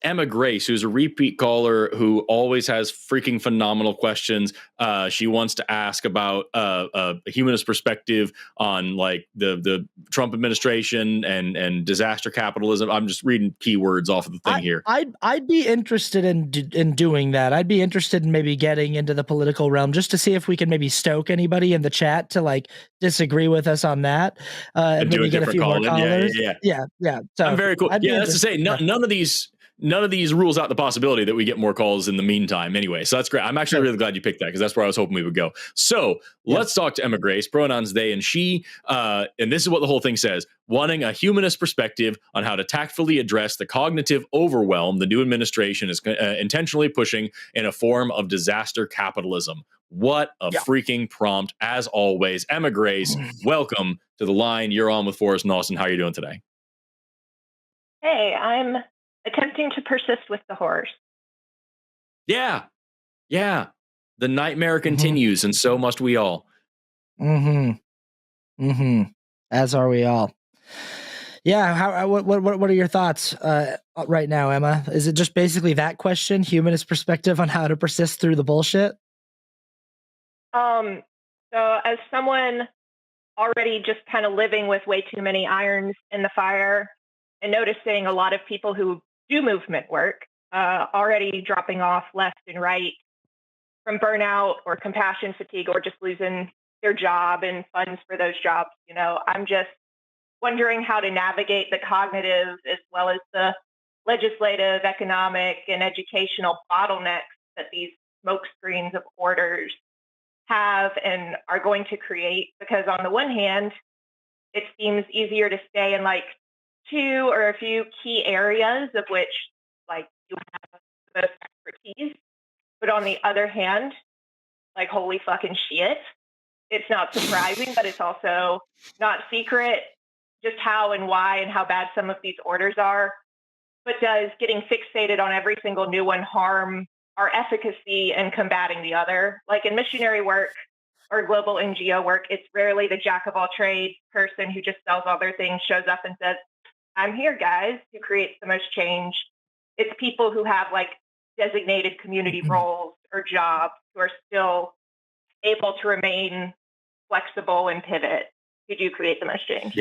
Emma Grace, who's a repeat caller who always has freaking phenomenal questions. She wants to ask about a humanist perspective on like the Trump administration and disaster capitalism. I'm just reading keywords off of the thing here. I'd be interested in doing that. I'd be interested in maybe getting into the political realm just to see if we can maybe stoke anybody in the chat to like disagree with us on that, and maybe get a few more callers. Yeah. So I'm very cool. Yeah, that's to say, none of these rules out the possibility that we get more calls in the meantime anyway. So that's great. I'm actually really glad you picked that because that's where I was hoping we would go. So let's talk to Emma Grace, pronouns they and she. And this is what the whole thing says: wanting a humanist perspective on how to tactfully address the cognitive overwhelm the new administration is intentionally pushing in a form of disaster capitalism. What a freaking prompt, as always. Emma Grace, welcome to the line. You're on with Forrest and Austin. How are you doing today? Hey, I'm attempting to persist with the horrors. Yeah. The nightmare continues, and so must we all. As are we all. Yeah. What are your thoughts right now, Emma? Is it just basically that question, humanist perspective on how to persist through the bullshit? So as someone already just kind of living with way too many irons in the fire and noticing a lot of people who do movement work already dropping off left and right from burnout or compassion fatigue or just losing their job and funds for those jobs, I'm just wondering how to navigate the cognitive as well as the legislative, economic, and educational bottlenecks that these smokescreens of orders have and are going to create. Because on the one hand, it seems easier to stay in like two or a few key areas of which like you have the most expertise. But on the other hand, like holy fucking shit, it's not surprising, but it's also not secret just how and why and how bad some of these orders are. But does getting fixated on every single new one harm our efficacy in combating the other? Like in missionary work or global NGO work, it's rarely the jack of all trades person who just sells all their things shows up and says, I'm here, guys, who creates the most change. It's people who have like designated community roles or jobs who are still able to remain flexible and pivot who do create the most change.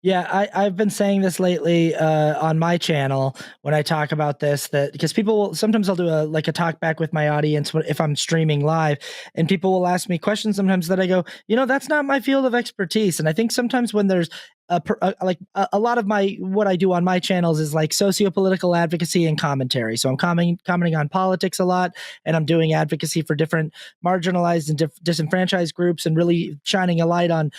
Yeah, I've been saying this lately on my channel when I talk about this, that because people will, sometimes I'll do a talk back with my audience if I'm streaming live, and people will ask me questions sometimes that I go, that's not my field of expertise. And I think sometimes when there's a lot of what I do on my channels is like socio-political advocacy and commentary. So I'm commenting on politics a lot, and I'm doing advocacy for different marginalized and disenfranchised groups, and really shining a light on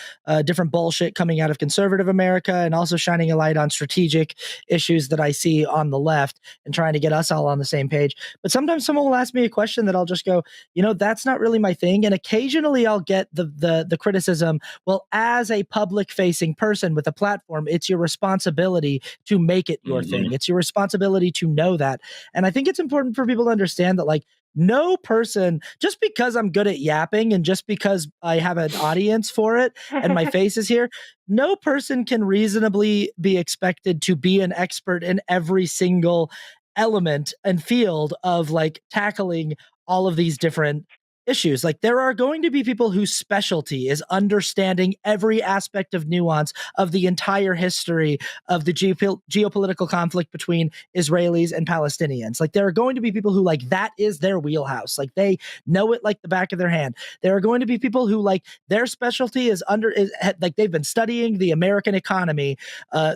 different bullshit coming out of conservative America, and also shining a light on strategic issues that I see on the left, and trying to get us all on the same page. But sometimes someone will ask me a question that I'll just go, that's not really my thing. And occasionally I'll get the criticism, well, as a public facing person with a platform, it's your responsibility to make it your thing. It's your responsibility to know that. And I think it's important for people to understand that, like, no person, just because I'm good at yapping and just because I have an audience for it and my face is here, no person can reasonably be expected to be an expert in every single element and field of like tackling all of these different issues. Like, there are going to be people whose specialty is understanding every aspect of nuance of the entire history of the geopolitical conflict between Israelis and Palestinians. Like, there are going to be people who, like, that is their wheelhouse. Like, they know it like the back of their hand. There are going to be people who, like, their specialty is like, they've been studying the American economy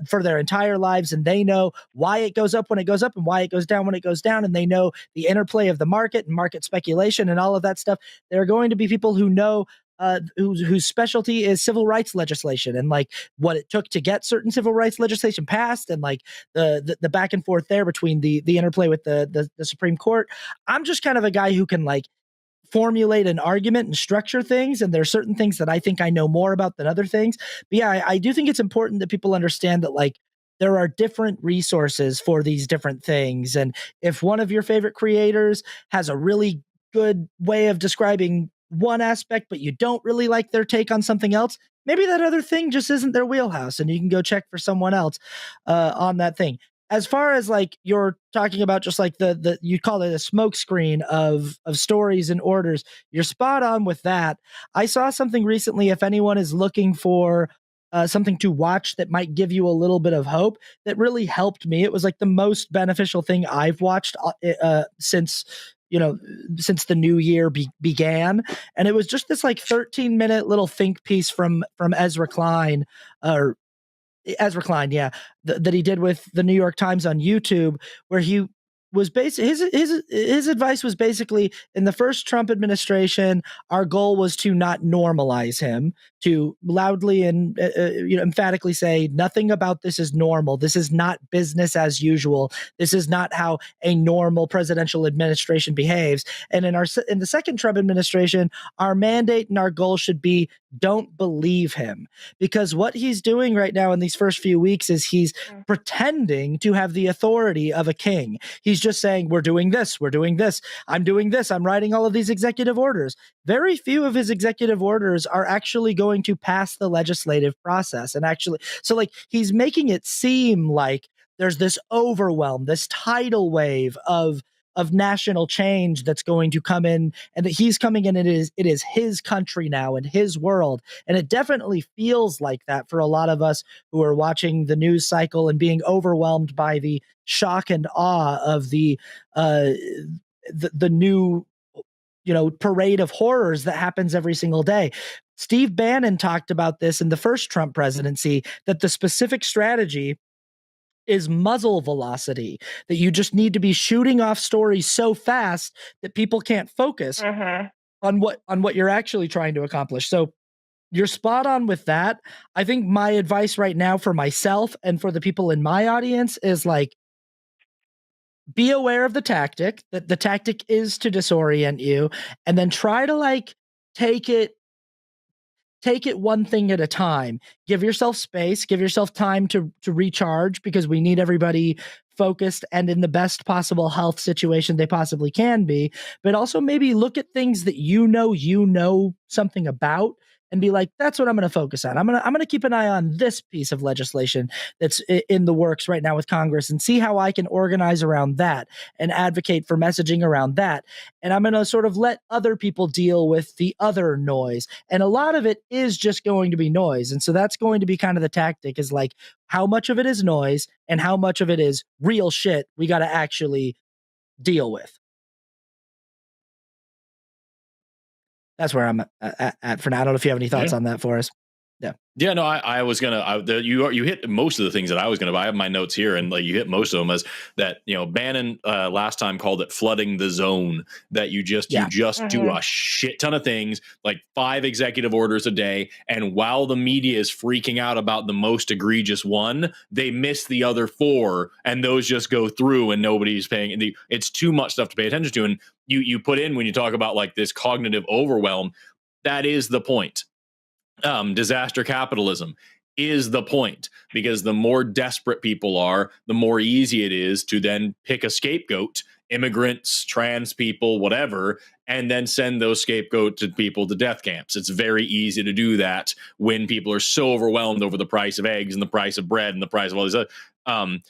for their entire lives, and they know why it goes up when it goes up and why it goes down when it goes down, and they know the interplay of the market and market speculation and all of that stuff. There are going to be people who know whose specialty is civil rights legislation and like what it took to get certain civil rights legislation passed, and like the back and forth there between the interplay with the Supreme Court. I'm just kind of a guy who can like formulate an argument and structure things, and there are certain things that I think I know more about than other things. But yeah, I do think it's important that people understand that, like, there are different resources for these different things. And if one of your favorite creators has a really good way of describing one aspect, but you don't really like their take on something else, maybe that other thing just isn't their wheelhouse, and you can go check for someone else on that thing. as far as like you're talking about, just like the you call it a smoke screen of stories and orders, you're spot on with that. I saw something recently. If anyone is looking for something to watch that might give you a little bit of hope, that really helped me. It was like the most beneficial thing I've watched since since the new year began, and it was just this like 13-minute little think piece from Ezra Klein, yeah, that he did with the New York Times on YouTube, where he was his advice was basically, in the first Trump administration, our goal was to not normalize him, to loudly and emphatically say nothing about this is normal. This is not business as usual. This is not how a normal presidential administration behaves. And in the second Trump administration, our mandate and our goal should be don't believe him, because what he's doing right now in these first few weeks is he's pretending to have the authority of a king. He's just saying, we're doing this, I'm doing this, I'm writing all of these executive orders. Very few of his executive orders are actually going to pass the legislative process. And actually, so like he's making it seem like there's this overwhelm, this tidal wave of national change that's going to come in, and that he's coming in, and it is his country now and his world. And it definitely feels like that for a lot of us who are watching the news cycle and being overwhelmed by the shock and awe of the new parade of horrors that happens every single day. Steve Bannon talked about this in the first Trump presidency, that the specific strategy is muzzle velocity, that you just need to be shooting off stories so fast that people can't focus on what you're actually trying to accomplish. So you're spot on with that. I think my advice right now for myself and for the people in my audience is like, be aware of the tactic, that the tactic is to disorient you, and then try to like take it one thing at a time. Give yourself space, give yourself time to recharge, because we need everybody focused and in the best possible health situation they possibly can be. But also maybe look at things that you know something about, and be like, that's what I'm going to focus on. I'm going to keep an eye on this piece of legislation that's in the works right now with Congress, and see how I can organize around that and advocate for messaging around that. And I'm going to sort of let other people deal with the other noise. And a lot of it is just going to be noise. And so that's going to be kind of the tactic, is like, how much of it is noise and how much of it is real shit we got to actually deal with. That's where I'm at for now. I don't know if you have any thoughts on that, Forrest. Yeah, no, I was gonna. You hit most of the things that I was gonna. I have my notes here, and like you hit most of them. As that, Bannon last time called it flooding the zone. That you just do a shit ton of things, like 5 executive orders a day, and while the media is freaking out about the most egregious one, they miss the other 4, and those just go through, and nobody's paying. It's too much stuff to pay attention to, and you put in, when you talk about like this cognitive overwhelm, that is the point. Disaster capitalism is the point, because the more desperate people are, the more easy it is to then pick a scapegoat, immigrants, trans people, whatever, and then send those scapegoat people to death camps. It's very easy to do that when people are so overwhelmed over the price of eggs and the price of bread and the price of all these other.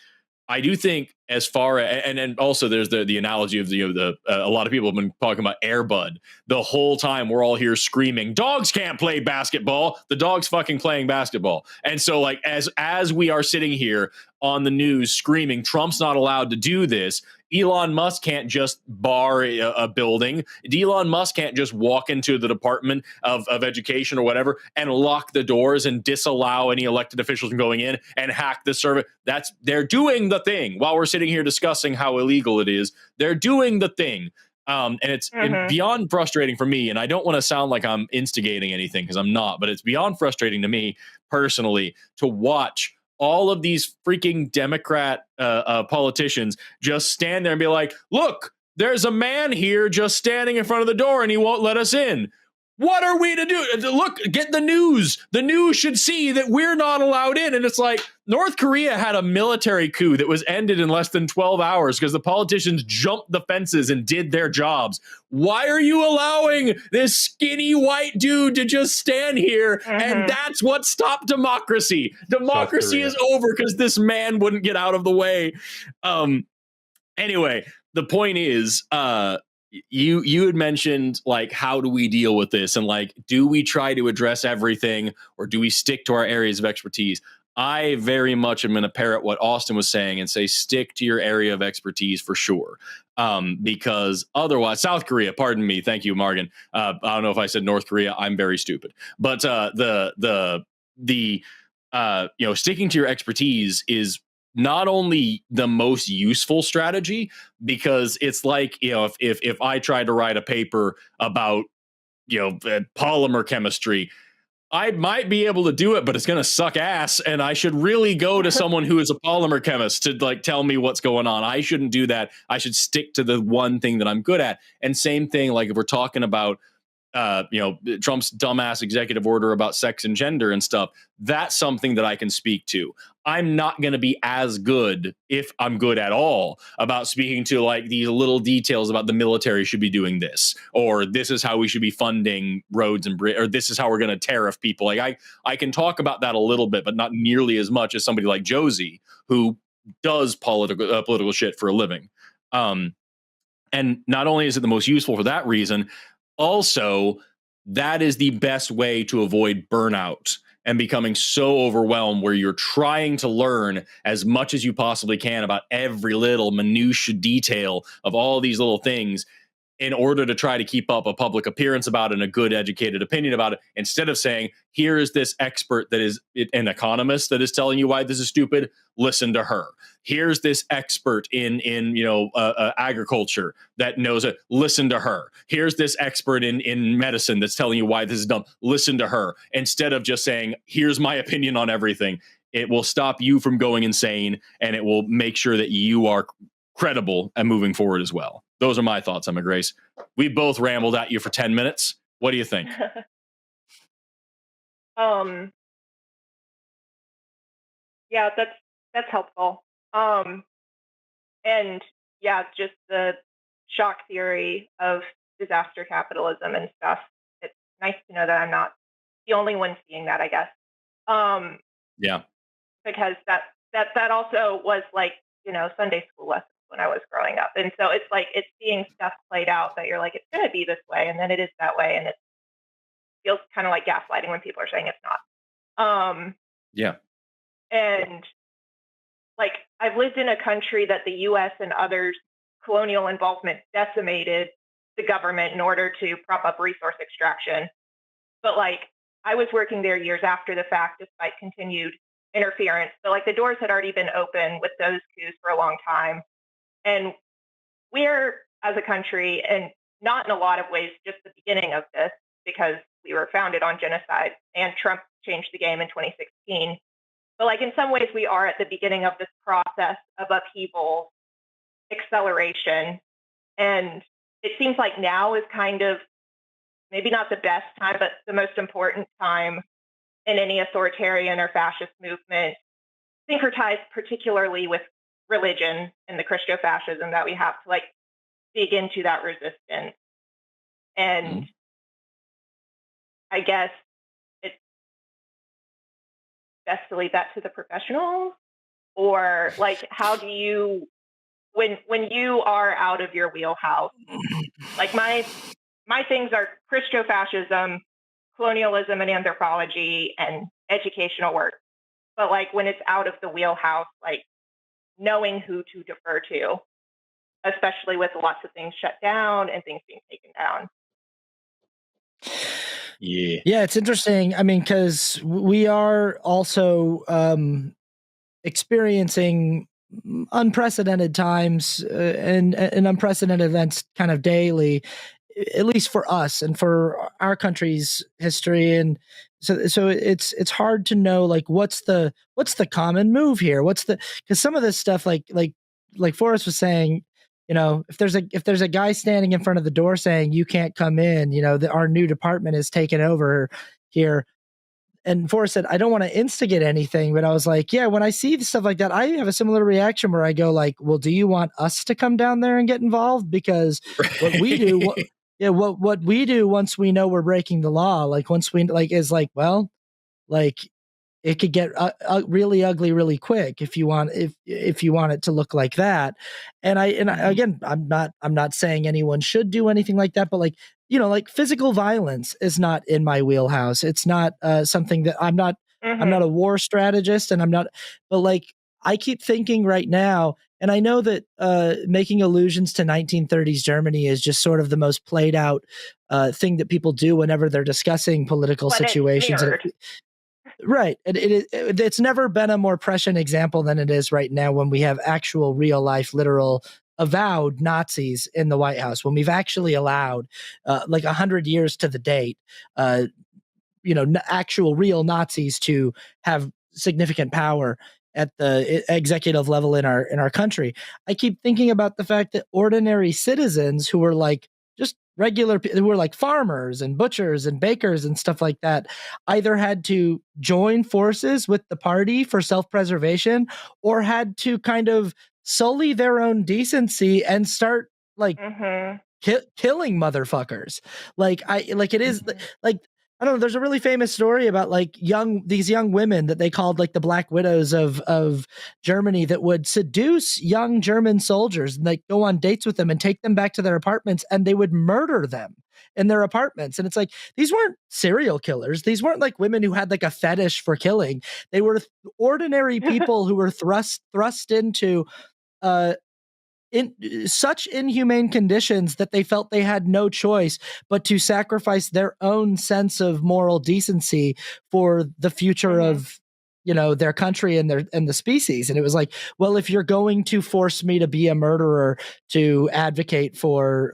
I do think, as far as, and also there's the analogy of a lot of people have been talking about Air Bud the whole time. We're all here screaming, dogs can't play basketball. The dog's fucking playing basketball. And so like, as we are sitting here on the news screaming, Trump's not allowed to do this, Elon Musk can't just bar a building. Elon Musk can't just walk into the Department of Education or whatever and lock the doors and disallow any elected officials from going in and hack the server. They're doing the thing while we're sitting here discussing how illegal it is. They're doing the thing. And it's beyond frustrating for me. And I don't want to sound like I'm instigating anything, because I'm not, but it's beyond frustrating to me personally to watch all of these freaking Democrat politicians just stand there and be like, look, there's a man here just standing in front of the door and he won't let us in. What are we to do? Look, get the news. The news should see that we're not allowed in. And it's like North Korea had a military coup that was ended in less than 12 hours because the politicians jumped the fences and did their jobs. Why are you allowing this skinny white dude to just stand here? And that's what stopped democracy. Democracy is over because this man wouldn't get out of the way. Anyway, the point is, you had mentioned, like, how do we deal with this, and like, do we try to address everything, or do we stick to our areas of expertise? I very much am going to parrot what Austin was saying and say stick to your area of expertise for sure, because otherwise, South Korea, pardon me, thank you, Morgan. I don't know if I said North Korea. I'm very stupid, but sticking to your expertise is not only the most useful strategy, because it's like, if I tried to write a paper about, polymer chemistry, I might be able to do it, but it's going to suck ass. And I should really go to someone who is a polymer chemist to like tell me what's going on. I shouldn't do that. I should stick to the one thing that I'm good at. And same thing, like if we're talking about, Trump's dumbass executive order about sex and gender and stuff, that's something that I can speak to. I'm not going to be as good, if I'm good at all, about speaking to like these little details about the military should be doing this, or this is how we should be funding roads and or this is how we're going to tariff people. Like I can talk about that a little bit, but not nearly as much as somebody like Josie, who does political shit for a living. And not only is it the most useful for that reason, also, that is the best way to avoid burnout and becoming so overwhelmed, where you're trying to learn as much as you possibly can about every little minutiae detail of all these little things in order to try to keep up a public appearance about it and a good educated opinion about it, instead of saying, here is this expert that is an economist that is telling you why this is stupid, listen to her. Here's this expert in agriculture that knows it, listen to her. Here's this expert in medicine that's telling you why this is dumb, listen to her. Instead of just saying, here's my opinion on everything. It will stop you from going insane, and it will make sure that you are credible and moving forward as well. Those are my thoughts, Emma Grace. We both rambled at you for 10 minutes. What do you think? Yeah, that's helpful. And yeah, just the shock theory of disaster capitalism and stuff. It's nice to know that I'm not the only one seeing that, I guess. Yeah. Because that also was like, Sunday school lessons when I was growing up. And so it's like, it's seeing stuff played out that you're like, it's going to be this way. And then it is that way. And it feels kind of like gaslighting when people are saying it's not. Yeah. And like, I've lived in a country that the US and others' colonial involvement decimated the government in order to prop up resource extraction. But like, I was working there years after the fact, despite continued interference. So like, the doors had already been open with those coups for a long time. And we're, as a country, and not in a lot of ways, just the beginning of this, because we were founded on genocide and Trump changed the game in 2016. But like, in some ways, we are at the beginning of this process of upheaval, acceleration. And it seems like now is kind of maybe not the best time, but the most important time in any authoritarian or fascist movement, syncretized particularly with religion and the Christo-fascism that we have to like dig into that resistance. And I guess it's best to leave that to the professionals, or like, how do you, when you are out of your wheelhouse, like my things are Christo-fascism, colonialism and anthropology, and educational work. But like, when it's out of the wheelhouse, like knowing who to defer to, especially with lots of things shut down and things being taken down. Yeah, it's interesting. I mean, because we are also experiencing unprecedented times and unprecedented events kind of daily, at least for us and for our country's history. And so it's hard to know, like, what's the common move here? Because some of this stuff, like Forrest was saying, if there's a guy standing in front of the door saying you can't come in, our new department is taken over here. And Forrest said, I don't want to instigate anything, but I was like, yeah, when I see stuff like that, I have a similar reaction where I go like, well, do you want us to come down there and get involved? Because what we do, what we do once we know we're breaking the law, like once we is like, well, like it could get really ugly really quick if you want it to look like that. And again, I'm not saying anyone should do anything like that, but like physical violence is not in my wheelhouse. It's not something that I'm not a war strategist, and but like I keep thinking right now, and I know that making allusions to 1930s Germany is just sort of the most played out thing that people do whenever they're discussing political situations. Right. It's never been a more prescient example than it is right now, when we have actual real life, literal, avowed Nazis in the White House, when we've actually allowed 100 years to the date, actual real Nazis to have significant power at the executive level in our country. I keep thinking about the fact that ordinary citizens who were like just regular, who were like farmers and butchers and bakers and stuff like that, either had to join forces with the party for self-preservation, or had to kind of sully their own decency and start killing motherfuckers. I don't know. There's a really famous story about these young women that they called like the Black Widows of Germany, that would seduce young German soldiers and like go on dates with them and take them back to their apartments, and they would murder them in their apartments. And it's like, these weren't serial killers. These weren't like women who had like a fetish for killing. They were ordinary people who were thrust into in such inhumane conditions that they felt they had no choice but to sacrifice their own sense of moral decency for the future of their country and the species. And it was like, well, if you're going to force me to be a murderer to advocate for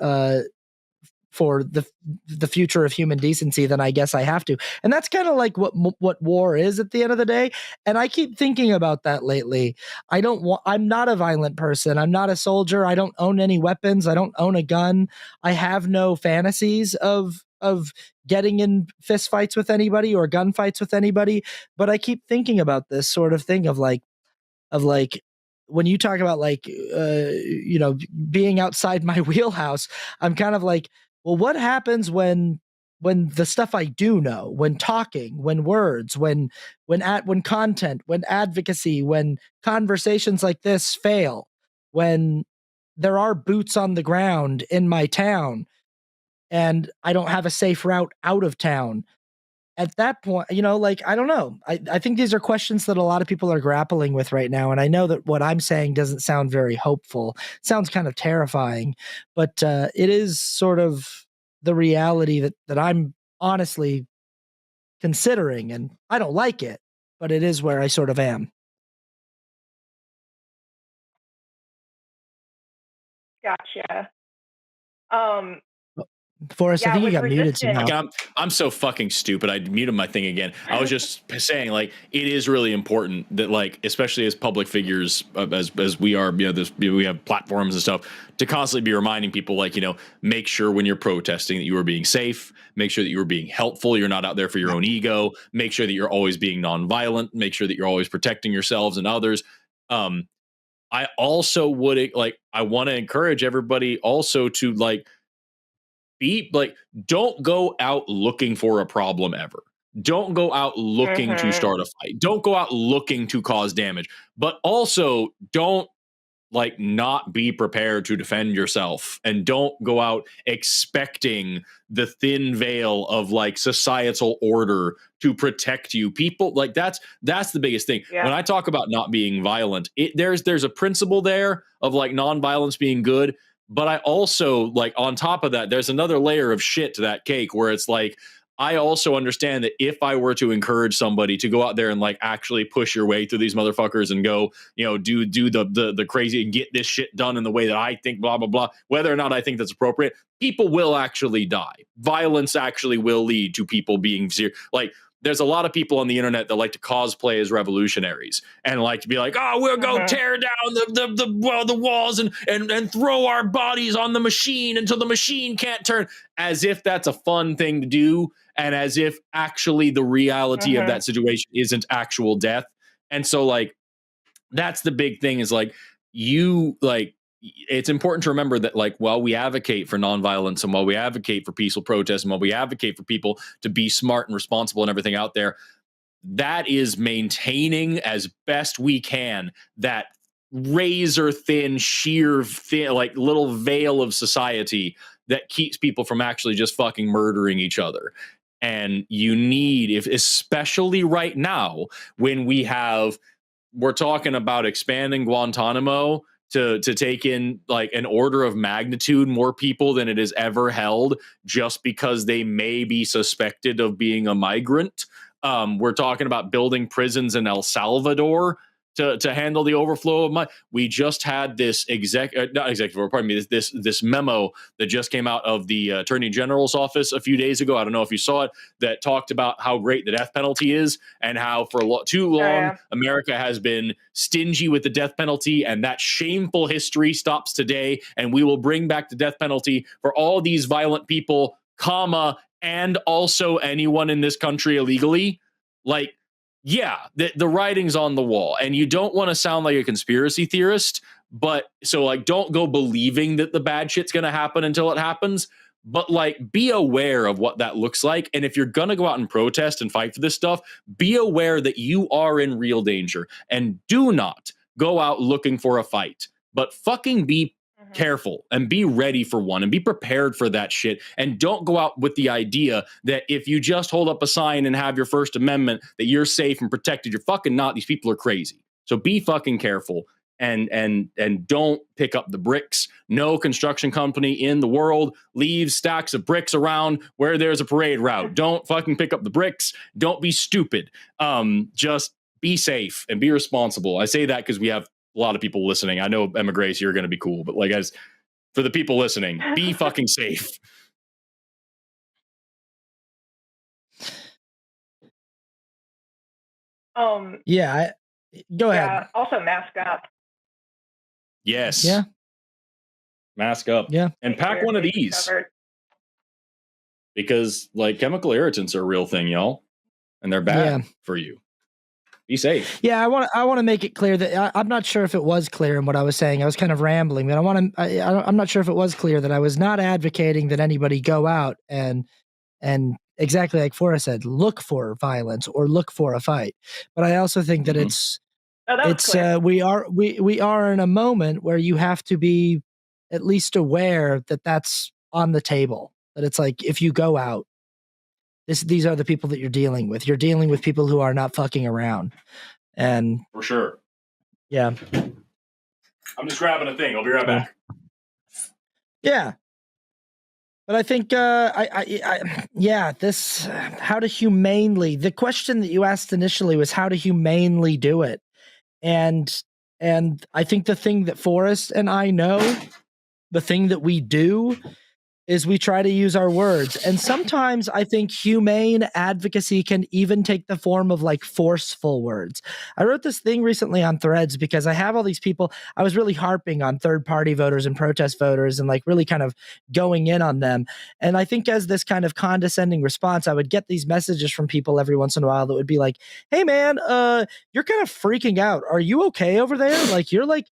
the future of human decency, then I guess I have to. And that's kind of like what war is at the end of the day. And I keep thinking about that lately. I'm not a violent person. I'm not a soldier. I don't own any weapons. I don't own a gun. I have no fantasies of getting in fist fights with anybody or gun fights with anybody. But I keep thinking about this sort of thing of when you talk about being outside my wheelhouse, I'm kind of like, well, what happens when the stuff I do know, when talking, when words, when content, when advocacy, when conversations like this fail, when there are boots on the ground in my town and I don't have a safe route out of town? At that point, I don't know. I think these are questions that a lot of people are grappling with right now. And I know that what I'm saying doesn't sound very hopeful. It sounds kind of terrifying, but it is sort of the reality that I'm honestly considering. And I don't like it, but it is where I sort of am. Gotcha. Forrest, I think you got muted somehow. I'm so fucking stupid. I muted my thing again. I was just saying, it is really important that, especially as public figures, as we are, we have platforms and stuff, to constantly be reminding people, make sure when you're protesting that you are being safe, make sure that you are being helpful, you're not out there for your own ego, make sure that you're always being nonviolent, make sure that you're always protecting yourselves and others. I also would I want to encourage everybody also to don't go out looking for a problem ever. Don't go out looking to start a fight. Don't go out looking to cause damage. But also don't not be prepared to defend yourself, and don't go out expecting the thin veil of societal order to protect you. People that's the biggest thing. Yeah. When I talk about not being violent, there's a principle there of nonviolence being good. But I also on top of that, there's another layer of shit to that cake where it's I also understand that if I were to encourage somebody to go out there and actually push your way through these motherfuckers and go, do the crazy and get this shit done in the way that I think, blah, blah, blah, whether or not I think that's appropriate, people will actually die. Violence actually will lead to people being there's a lot of people on the internet that like to cosplay as revolutionaries and like to be like, oh, we'll go tear down the walls and throw our bodies on the machine until the machine can't turn, as if that's a fun thing to do, and as if actually the reality of that situation isn't actual death. And so like, that's the big thing, is like, you like, it's important to remember that like, while we advocate for nonviolence and while we advocate for peaceful protest and while we advocate for people to be smart and responsible and everything out there, that is maintaining as best we can that razor thin, sheer thin, like little veil of society that keeps people from actually just fucking murdering each other. And you need, if especially right now when we're talking about expanding Guantanamo to take in like an order of magnitude more people than it has ever held, just because they may be suspected of being a migrant. We're talking about building prisons in El Salvador to handle the overflow of money. We just had this this memo that just came out of the Attorney General's office a few days ago. I don't know if you saw it, that talked about how great the death penalty is and how for too long America has been stingy with the death penalty, and that shameful history stops today, and we will bring back the death penalty for all these violent people, comma, and also anyone in this country illegally. Like, yeah, the writing's on the wall, and you don't want to sound like a conspiracy theorist, but so like, don't go believing that the bad shit's going to happen until it happens, but like, be aware of what that looks like. And if you're going to go out and protest and fight for this stuff, be aware that you are in real danger, and do not go out looking for a fight, but fucking be careful and be ready for one and be prepared for that shit. And don't go out with the idea that if you just hold up a sign and have your First Amendment that you're safe and protected. You're fucking not. These people are crazy. So be fucking careful and don't pick up the bricks. No construction company in the world leaves stacks of bricks around where there's a parade route. Don't fucking pick up the bricks. Don't be stupid. Just be safe and be responsible. I say that because we have a lot of people listening. I know, Emma Grace, you're going to be cool, but like, as for the people listening, be fucking safe. Yeah. Go ahead. Also mask up. Yes. Yeah. Mask up. Yeah. And pack one of these. Because like, chemical irritants are a real thing, y'all. And they're bad for you. Be safe. Yeah, I want to make it clear that I'm not sure if it was clear in what I was saying. I was kind of rambling, but I'm not sure if it was clear that I was not advocating that anybody go out and exactly like Forrest said, look for violence or look for a fight. But I also think that we are in a moment where you have to be at least aware that that's on the table. That it's like, if you go out, these are the people that you're dealing with. You're dealing with people who are not fucking around. And for sure. Yeah. I'm just grabbing a thing. I'll be right back. Yeah. But I think, how to humanely, the question that you asked initially was how to humanely do it. And I think the thing that Forrest and I know, the thing that we do, is we try to use our words. And sometimes I think humane advocacy can even take the form of like forceful words. I wrote this thing recently on Threads because I have all these people. I was really harping on third-party voters and protest voters and like really kind of going in on them. And I think as this kind of condescending response, I would get these messages from people every once in a while that would be like, hey man, you're kind of freaking out. Are you okay over there? Like, you're like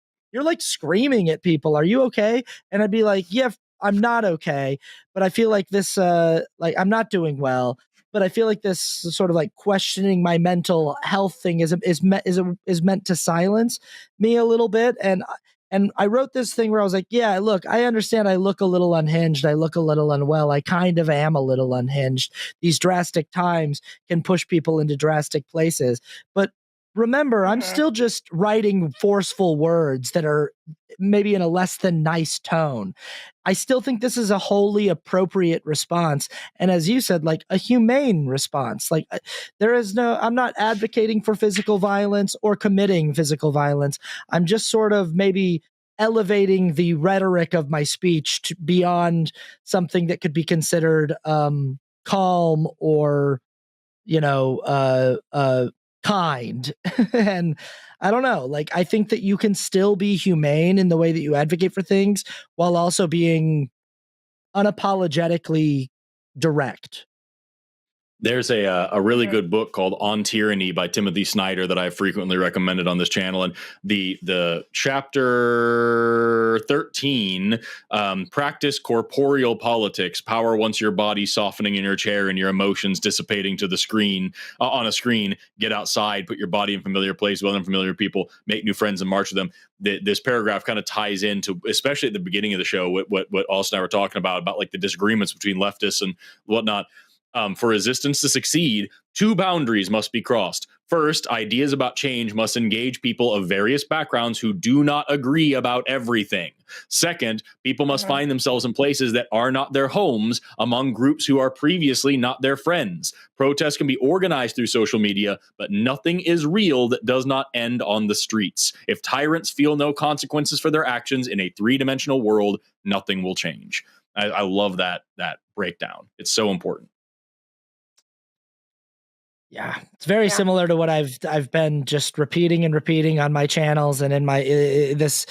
screaming at people. Are you okay? And I'd be like, yeah, I'm not okay, but I feel like this, like I'm not doing well, but I feel like this sort of like questioning my mental health thing is meant to silence me a little bit. And I wrote this thing where I was like, yeah, look, I understand I look a little unhinged. I look a little unwell. I kind of am a little unhinged. These drastic times can push people into drastic places, but remember, I'm still just writing forceful words that are maybe in a less than nice tone. I still think this is a wholly appropriate response. And as you said, like a humane response. Like I'm not advocating for physical violence or committing physical violence. I'm just sort of maybe elevating the rhetoric of my speech to beyond something that could be considered calm or kind. And I don't know, like, I think that you can still be humane in the way that you advocate for things while also being unapologetically direct. There's a really good book called On Tyranny by Timothy Snyder that I've frequently recommended on this channel. And the chapter 13, practice corporeal politics, power once your body softening in your chair and your emotions dissipating to the screen, on a screen, get outside, put your body in familiar places with unfamiliar people, make new friends and march with them. This paragraph kind of ties into, especially at the beginning of the show, what Austin and I were talking about like the disagreements between leftists and whatnot. For resistance to succeed, two boundaries must be crossed. First, ideas about change must engage people of various backgrounds who do not agree about everything. Second, people must find themselves in places that are not their homes among groups who are previously not their friends. Protests can be organized through social media, but nothing is real that does not end on the streets. If tyrants feel no consequences for their actions in a three-dimensional world, nothing will change. I love that breakdown. It's so important. Yeah, it's very similar to what I've been just repeating and repeating on my channels and in my this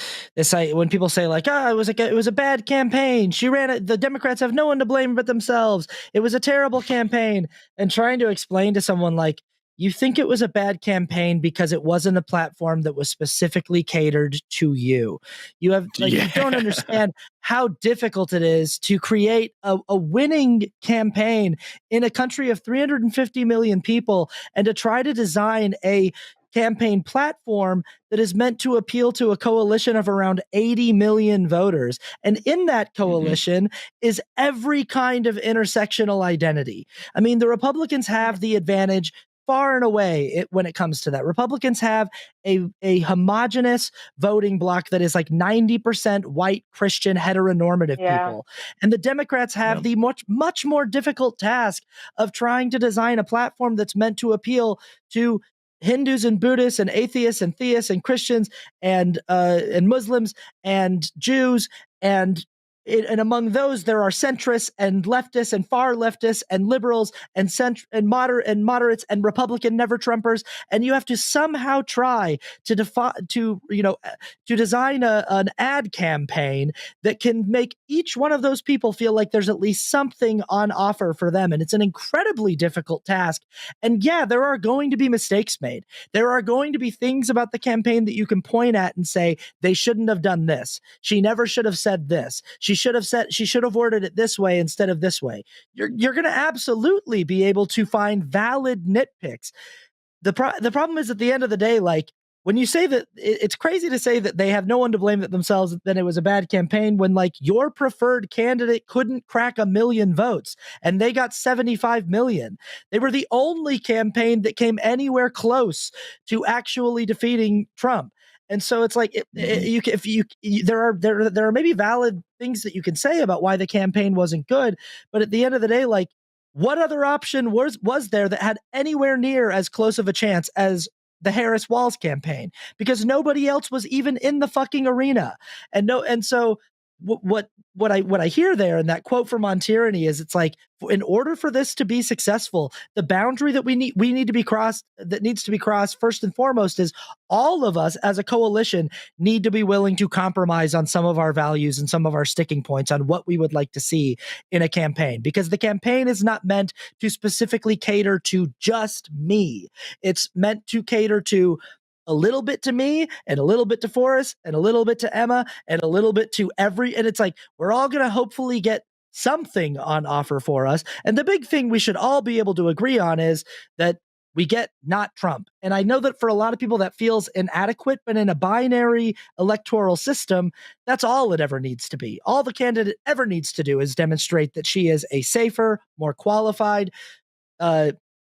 when people say like, it was a bad campaign. She ran it. The Democrats have no one to blame but themselves. It was a terrible campaign. And trying to explain to someone like, you think it was a bad campaign because it wasn't a platform that was specifically catered to you. You don't understand how difficult it is to create a winning campaign in a country of 350 million people and to try to design a campaign platform that is meant to appeal to a coalition of around 80 million voters. And in that coalition is every kind of intersectional identity. I mean, the Republicans have the advantage far and away when it comes to that. Republicans have a homogenous voting bloc that is like 90% white Christian heteronormative people. And the Democrats have the much more difficult task of trying to design a platform that's meant to appeal to Hindus and Buddhists and atheists and theists and Christians and Muslims and Jews and among those, there are centrists and leftists and far leftists and liberals and moderates and Republican never Trumpers. And you have to somehow try to design an ad campaign that can make each one of those people feel like there's at least something on offer for them. And it's an incredibly difficult task. And yeah, there are going to be mistakes made. There are going to be things about the campaign that you can point at and say, they shouldn't have done this. She never should have said this. She should have worded it this way instead of this way. You're going to absolutely be able to find valid nitpicks. The problem is at the end of the day, like when you say that, it's crazy to say that they have no one to blame but themselves, that it was a bad campaign when like your preferred candidate couldn't crack 1 million votes and they got 75 million. They were the only campaign that came anywhere close to actually defeating Trump. And so it's like there are maybe valid things that you can say about why the campaign wasn't good, but at the end of the day, like what other option was there that had anywhere near as close of a chance as the Harris-Walz campaign? Because nobody else was even in the fucking arena. And so what I hear there in that quote from On Tyranny is it's like, in order for this to be successful, the boundary that we need to be crossed, that needs to be crossed first and foremost, is all of us as a coalition need to be willing to compromise on some of our values and some of our sticking points on what we would like to see in a campaign, because the campaign is not meant to specifically cater to just me. It's meant to cater to a little bit to me and a little bit to Forrest and a little bit to Emma and a little bit to and it's like, we're all going to hopefully get something on offer for us. And the big thing we should all be able to agree on is that we get not Trump. And I know that for a lot of people that feels inadequate, but in a binary electoral system, that's all it ever needs to be. All the candidate ever needs to do is demonstrate that she is a safer, more qualified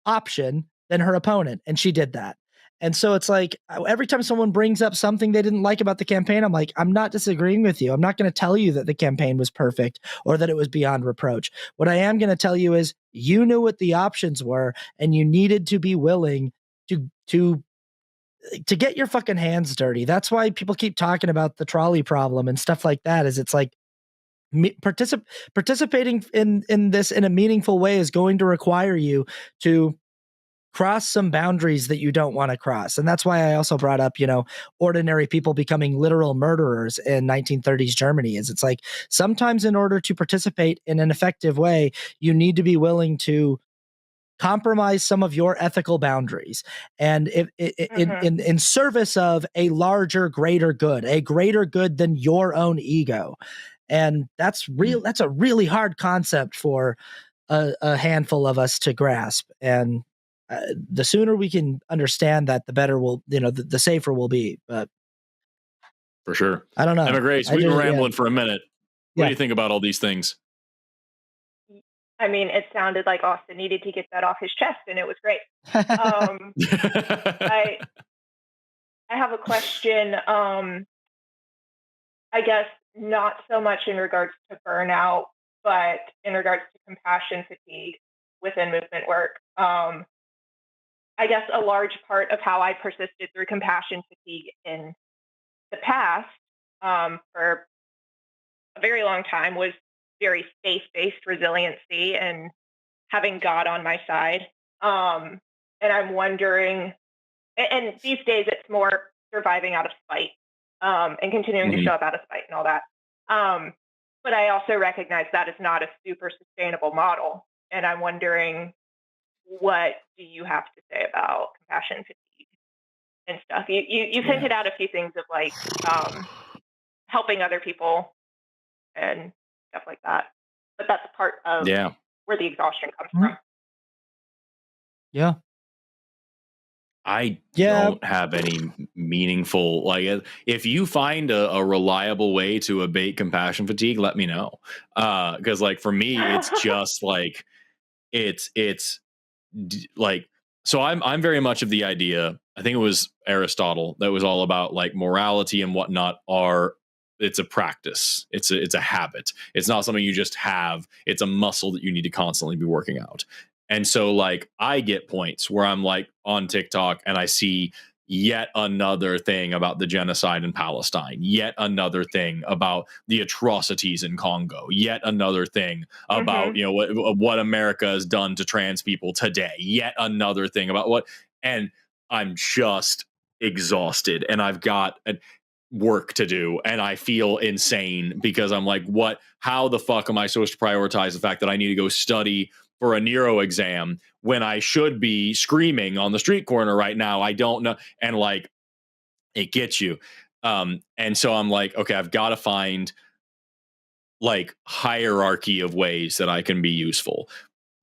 option than her opponent. And she did that. And so it's like, every time someone brings up something they didn't like about the campaign, I'm like, I'm not disagreeing with you. I'm not going to tell you that the campaign was perfect or that it was beyond reproach. What I am going to tell you is you knew what the options were and you needed to be willing to get your fucking hands dirty. That's why people keep talking about the trolley problem and stuff like that, is it's like, participating in this in a meaningful way is going to require you to cross some boundaries that you don't want to cross. And that's why I also brought up, ordinary people becoming literal murderers in 1930s Germany. It's like sometimes in order to participate in an effective way, you need to be willing to compromise some of your ethical boundaries, and in service of a larger, greater good than your own ego. And that's a really hard concept for a handful of us to grasp. And the sooner we can understand that, the better the safer we'll be. But for sure, I don't know. Emma Grace, we've been rambling for a minute. What do you think about all these things? I mean, it sounded like Austin needed to get that off his chest, and it was great. I have a question. I guess not so much in regards to burnout, but in regards to compassion fatigue within movement work. I guess a large part of how I persisted through compassion fatigue in the past for a very long time was very faith-based resiliency and having God on my side. And I'm wondering, and these days it's more surviving out of spite and continuing to show up out of spite and all that. But I also recognize that is not a super sustainable model. And I'm wondering, what do you have to say about compassion fatigue and stuff? You hinted out a few things of like helping other people and stuff like that. But that's part of where the exhaustion comes from. Yeah. I don't have any meaningful, like, if you find a reliable way to abate compassion fatigue, let me know. Cause like for me, it's just like, it's like, so I'm very much of the idea, I think it was Aristotle that was all about like morality and whatnot it's a practice. It's a habit. It's not something you just have. It's a muscle that you need to constantly be working out. And so like I get points where I'm like on TikTok and I see yet another thing about the genocide in Palestine, yet another thing about the atrocities in Congo, yet another thing about, what America has done to trans people today, yet another thing about and I'm just exhausted and I've got work to do and I feel insane because I'm like, how the fuck am I supposed to prioritize the fact that I need to go study for a neuro exam when I should be screaming on the street corner right now? I don't know. And like, it gets you. And so I'm like, okay, I've got to find like hierarchy of ways that I can be useful.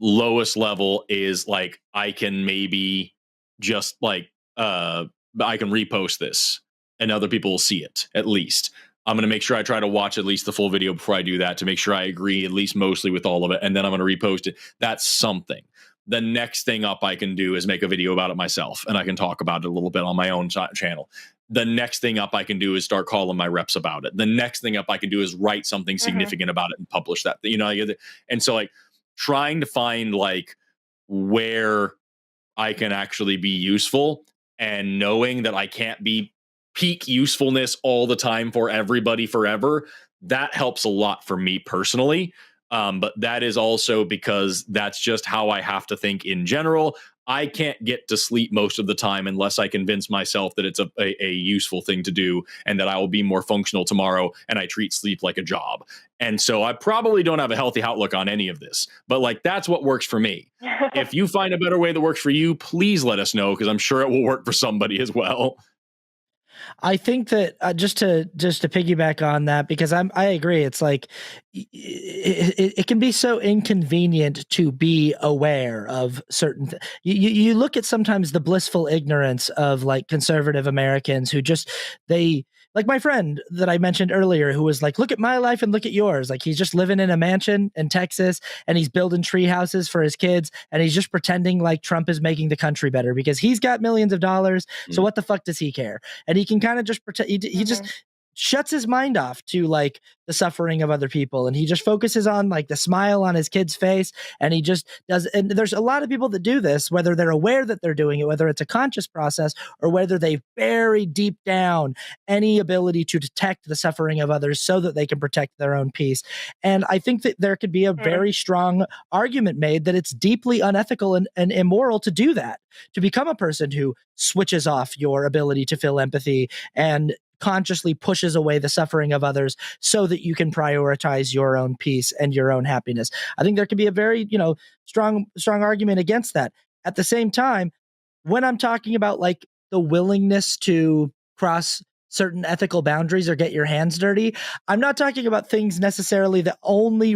Lowest level is like, I can maybe just like, I can repost this and other people will see it at least. I'm going to make sure I try to watch at least the full video before I do that to make sure I agree at least mostly with all of it. And then I'm going to repost it. That's something. The next thing up I can do is make a video about it myself and I can talk about it a little bit on my own channel. The next thing up I can do is start calling my reps about it. The next thing up I can do is write something significant about it and publish that, and so like trying to find like where I can actually be useful and knowing that I can't be peak usefulness all the time for everybody forever, that helps a lot for me personally. But that is also because that's just how I have to think in general. I can't get to sleep most of the time unless I convince myself that it's a useful thing to do and that I will be more functional tomorrow and I treat sleep like a job. And so I probably don't have a healthy outlook on any of this, but like that's what works for me. If you find a better way that works for you, please let us know because I'm sure it will work for somebody as well. I think that just to piggyback on that, because I agree. It's like it can be so inconvenient to be aware of certain. You look at sometimes the blissful ignorance of like conservative Americans who just like my friend that I mentioned earlier, who was like, look at my life and look at yours. Like he's just living in a mansion in Texas and he's building tree houses for his kids. And he's just pretending like Trump is making the country better because he's got millions of dollars. So what the fuck does he care? And he can kind of just pretend. He just shuts his mind off to like the suffering of other people, and he just focuses on like the smile on his kid's face, and he just does. And there's a lot of people that do this, whether they're aware that they're doing it, whether it's a conscious process, or whether they bury deep down any ability to detect the suffering of others so that they can protect their own peace. And I think that there could be a very strong argument made that it's deeply unethical and immoral to do that, to become a person who switches off your ability to feel empathy and consciously pushes away the suffering of others so that you can prioritize your own peace and your own happiness. I think there could be a very, strong argument against that. At the same time, when I'm talking about like the willingness to cross certain ethical boundaries or get your hands dirty, I'm not talking about things necessarily that only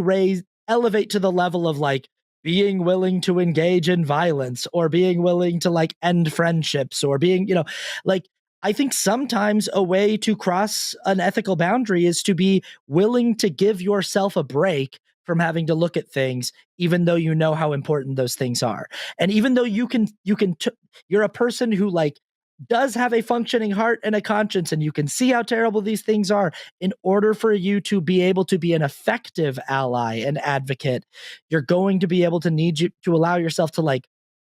elevate to the level of like being willing to engage in violence or being willing to like end friendships or being, like, I think sometimes a way to cross an ethical boundary is to be willing to give yourself a break from having to look at things, even though you know how important those things are. And even though you're a person who like does have a functioning heart and a conscience, and you can see how terrible these things are, in order for you to be able to be an effective ally and advocate, you're going to be able to need you to allow yourself to like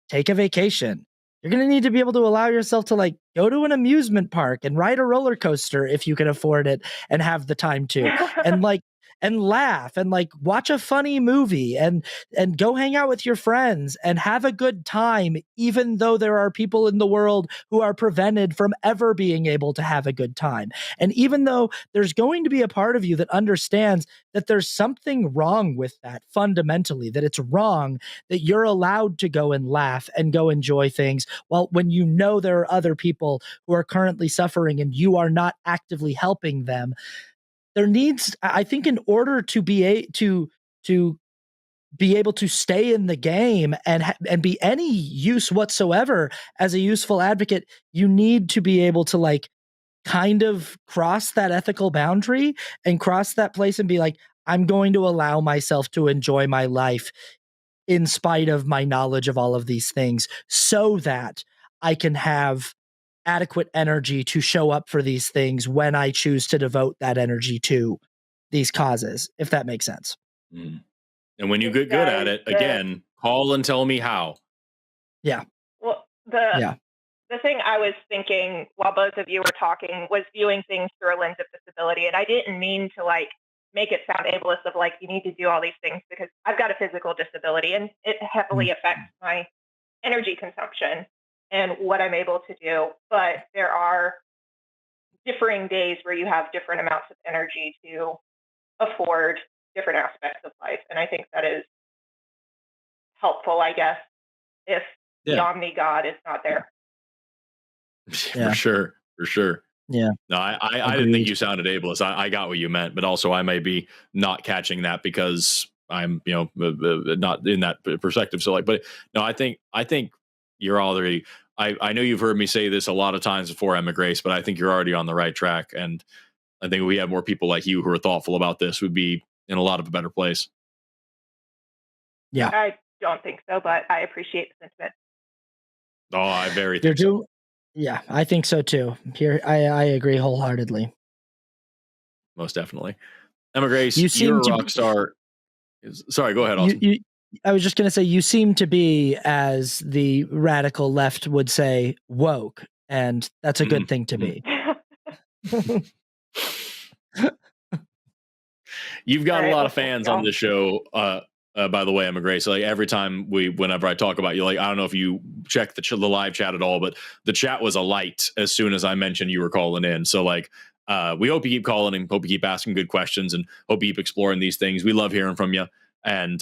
take a vacation. You're going to need to be able to allow yourself to like go to an amusement park and ride a roller coaster if you can afford it and have the time to, and like, and laugh and like watch a funny movie and go hang out with your friends and have a good time, even though there are people in the world who are prevented from ever being able to have a good time. And even though there's going to be a part of you that understands that there's something wrong with that fundamentally, that it's wrong that you're allowed to go and laugh and go enjoy things, while when you know there are other people who are currently suffering and you are not actively helping them, there needs, I think, in order to be to be able to stay in the game and be any use whatsoever as a useful advocate, you need to be able to like kind of cross that ethical boundary and cross that place and be like, I'm going to allow myself to enjoy my life in spite of my knowledge of all of these things, so that I can have adequate energy to show up for these things when I choose to devote that energy to these causes, if that makes sense. And when you get good at it, again, call and tell me how. Yeah. Well, the thing I was thinking while both of you were talking was viewing things through a lens of disability. And I didn't mean to like make it sound ableist of like, you need to do all these things, because I've got a physical disability and it heavily affects my energy consumption and what I'm able to do. But there are differing days where you have different amounts of energy to afford different aspects of life. And I think that is helpful, I guess, if the omni God is not there. For sure. Yeah. No, I didn't think you sounded ableist. I got what you meant, but also I may be not catching that because I'm, not in that perspective. So like, but no, I think you're already, I know you've heard me say this a lot of times before, Emma Grace, but I think you're already on the right track. And I think we have more people like you who are thoughtful about this, would be in a lot of a better place. Yeah. I don't think so, but I appreciate the sentiment. Oh, I very think so. Yeah, I think so too. Here, I agree wholeheartedly. Most definitely. Emma Grace, you're a rock star. Sorry, go ahead, Austin. I was just going to say, you seem to be, as the radical left would say, woke, and that's a good thing to be. You've got a lot of fans on this show, by the way, Emma Grace. Like every time whenever I talk about you, like I don't know if you check the live chat at all, but the chat was alight as soon as I mentioned you were calling in. So like, we hope you keep calling and hope you keep asking good questions and hope you keep exploring these things. We love hearing from you. And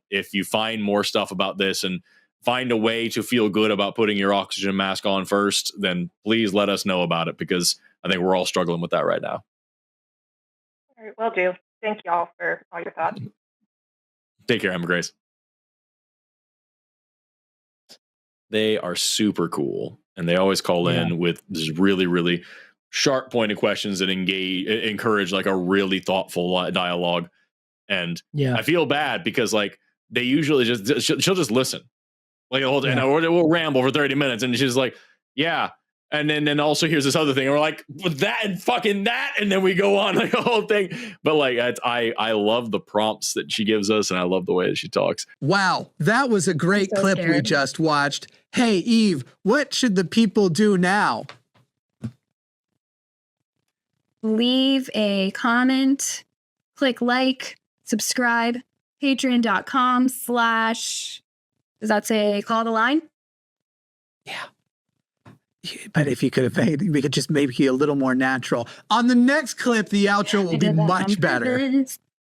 if you find more stuff about this and find a way to feel good about putting your oxygen mask on first, then please let us know about it, because I think we're all struggling with that right now. All right, will do. Thank y'all for all your thoughts. Take care, Emma Grace. They are super cool, and they always call in with this really, really sharp, pointed questions that encourage like a really thoughtful dialogue. And I feel bad because like they usually she'll just listen, like and we'll ramble for 30 minutes, and she's like, yeah, And then also here's this other thing. And we're like, with that and fucking that. And then we go on like a whole thing. But like, I love the prompts that she gives us. And I love the way that she talks. Wow. That was a great clip we just watched. Hey, Eve, what should the people do now? Leave a comment, click like, subscribe, patreon.com/ does that say call the line? Yeah. But if you could have made, we could just make it a little more natural. On the next clip, the outro will be much better.